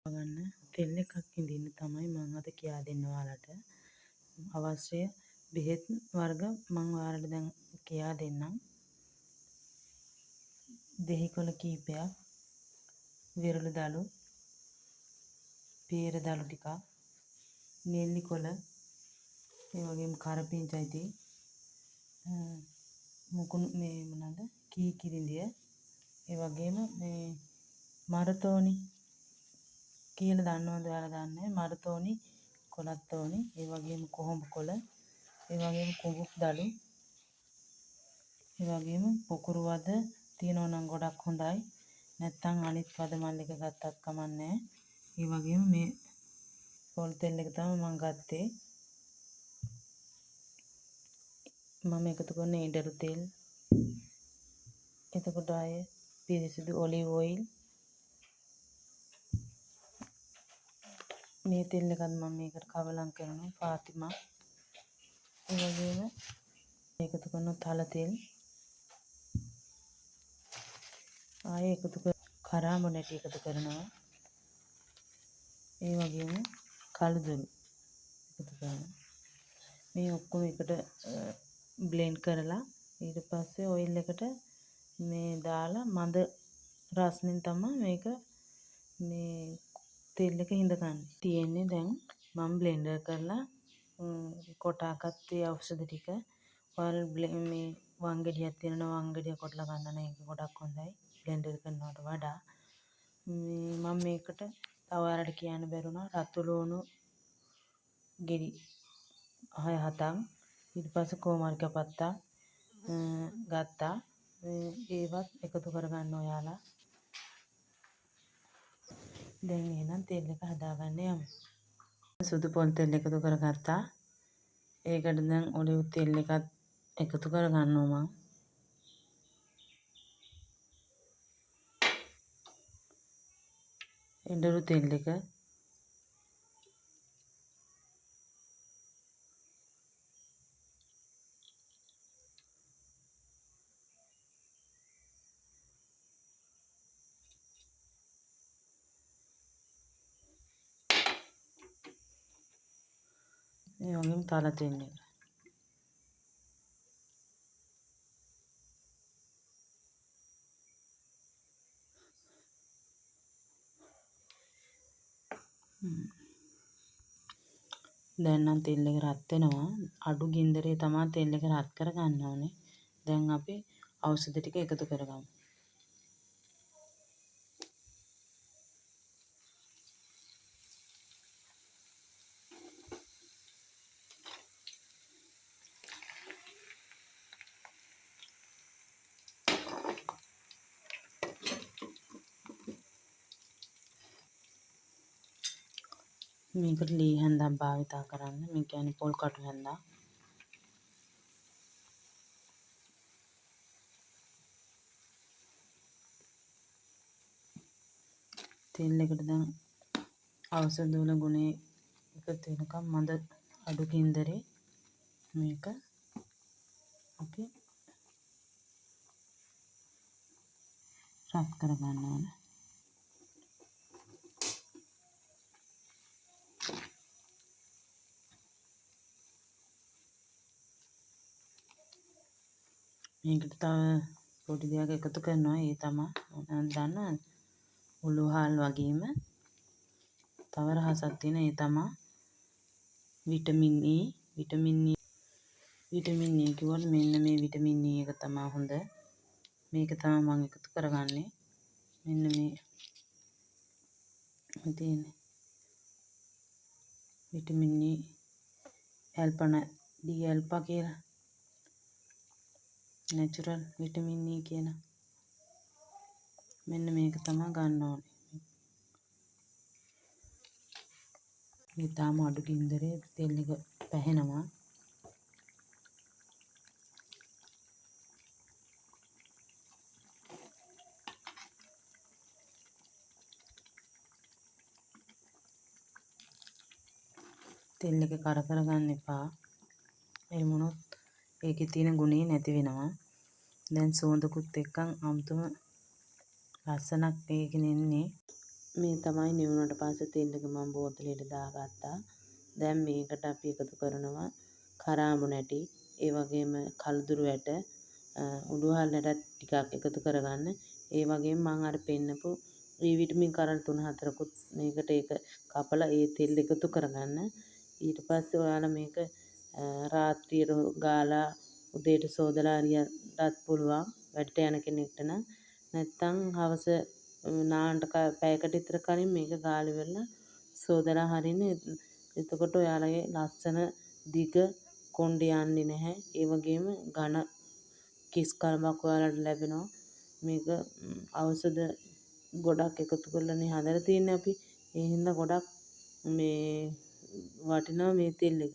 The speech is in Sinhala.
ගන්න තෙල් එකක් ඉඳින්න තමයි මම අද කියා දෙන්න ඔයාලට. අවශ්‍ය බෙහෙත් වර්ග මම ඔයාලට දැන් කියා දෙන්නම්. දෙහිකොළ කීපයක්, විරලු දළු, පීර දළු ටිකක්, නෙල්ලි කොළ, ඒ වගේම කරපිංචයිති, මුකුණු මේ මොනවාද? කීකිරිඳිය, ඒ වගේම මේ මරතෝනි කියලා දන්නවද ඔයාලා? දන්නේ මරතෝනි කොළත් ඕනි. ඒ වගේම කොහොඹ කොළ, ඒ වගේම කුඹුක් දළු, ඒ වගේම පොකුරු වද තියෙනවා නම් ගොඩක් හොඳයි. නැත්නම් අනිත් වද මල් එක ගත්තත් කමන්නේ. ඒ වගේම මේ පොල් තෙල් එක තමයි මම ගත්තේ. මම එකතු කරන ඉඩරු තෙල්, එතකොට ආය පිරිසිදු ඔලිව් ඔයිල්, මේ තෙල් එකත් මම මේකට කවලම් කරනවා ෆාතිමා. ඒ වගේම එකතු කරන තල තෙල්, ආය එකතු කර කරාඹු නැටි එකතු කරනවා. ඒ වගේම කළුදුරු එකතු කරනවා. මේ ඔක්කොම එකට බ්ලෙන්ඩ් කරලා ඊට පස්සේ ඔයිල් එකට මේ දාලා මද රස්නෙන් තමයි මේක මේ තෙල් එක හිඳ ගන්න තියෙන්නේ. දැන් මම බ්ලෙන්ඩර් කරලා කොටාගත් ඒ ඖෂධ ටික ඔයාලා මේ වංගෙඩියක් තියෙනවා, වංගෙඩිය කොටලා ගන්න නම් ඒක ගොඩක් හොඳයි බ්ලෙන්ඩර් කරනවට වඩා. මේ මම මේකට තව ඔයාලට කියන්න බැරුණා රතු ලුණු ගෙඩි 6-7ක්, ඊට පස්සේ කොමාරිකා පත්තා ගත්තා. ඒවත් එකතු කරගන්න ඔයාලා. දැන් එහෙනම් තෙල් එක හදාගන්න යමු. සුදු පොල් තෙල් එකතු කරගත්තා. ඒකට දැන් ඔලිව් තෙල් එකත් එකතු කරගන්නවා මම. ඉඩරු තෙල් එක, ඒ වගේම තල තෙල් එක. දැන් නම් තෙල් එක රත් වෙනවා. අඩු ගින්දරේ තමයි තෙල් එක රත් කරගන්න ඕනේ. දැන් අපි ඖෂධ ටික එකතු කරගමු. මේකට ලී හැන්දක් භාවිතා කරන්න. මේ කියන්නේ පොල් කටු හැන්දක්. තෙල් එකට දැන් ඖෂධ වල ගුණේ එකතු වෙනකම් මද අඩු ගින්දරේ මේක අපි රත් කරගන්න ඕන. මේකට තව පොඩි දෙයක් එකතු කරනවා. ඒ තමයි දන්නවද? උළුහල් වගේම තව රහසක් තියෙන. ඒ තමයි විටමින් E. විටමින් E කිව්වොත් මෙන්න මේ විටමින් E එක තමයි හොඳ. මේක තමයි මම එකතු කරගන්නේ. මෙන්න මේ තියෙන්නේ විටමින් E ඇල්පන ඩී ඇල්පා කියලා. නැචරල් විටමින් E කියන මෙන්න මේක තමයි ගන්න ඕනේ. මේ තාම අඩු ගින්දරේ තෙල් එක පැහෙනවා. තෙල් එක කර කරගන්න එපා. එහෙම වුණොත් ඒකේ තියෙන ගුණේ නැති වෙනවා. දැන් සුවඳකුත් එක්කන් අමුතුම ලස්සනක් මේකෙන් එන්නේ. මේ තමයි නිවුණට පස්සේ තෙල් එක මම බෝතලෙට දාගත්තා. දැන් මේකට අපි එකතු කරනවා කරාඹු නැටි, ඒ වගේම කළුදුරු ඇට, උඩුහල් නැටත් ටිකක් එකතු කරගන්න. ඒ වගේම මම අර පෙන්නපු විටමින් කරල් 3-4කුත් මේකට ඒක කපලා ඒ තෙල් එකතු කරගන්න. ඊට පස්සේ ඔයාලා මේක රාත්‍රියට ගාලා උදේට සෝදලා හරියටත් පුළුවන් වැඩට යන කෙනෙක්ට නම්. නැත්තම් හවස නාන්නට පැයකට විතර කලින් මේක ගාලා ඉවරලා සෝදලා හරින්න. එතකොට ඔයාලගේ ලස්සන දිග කොණ්ඩේ යන්නේ නැහැ. ඒ වගේම ඝන කිස් කලබක් ඔයාලට ලැබෙනවා. මේක ඖෂධ ගොඩක් එකතු කරලානේ හදලා තියෙන්නේ අපි. ඒ හින්දා ගොඩක් මේ වටිනවා මේ තෙල් එක.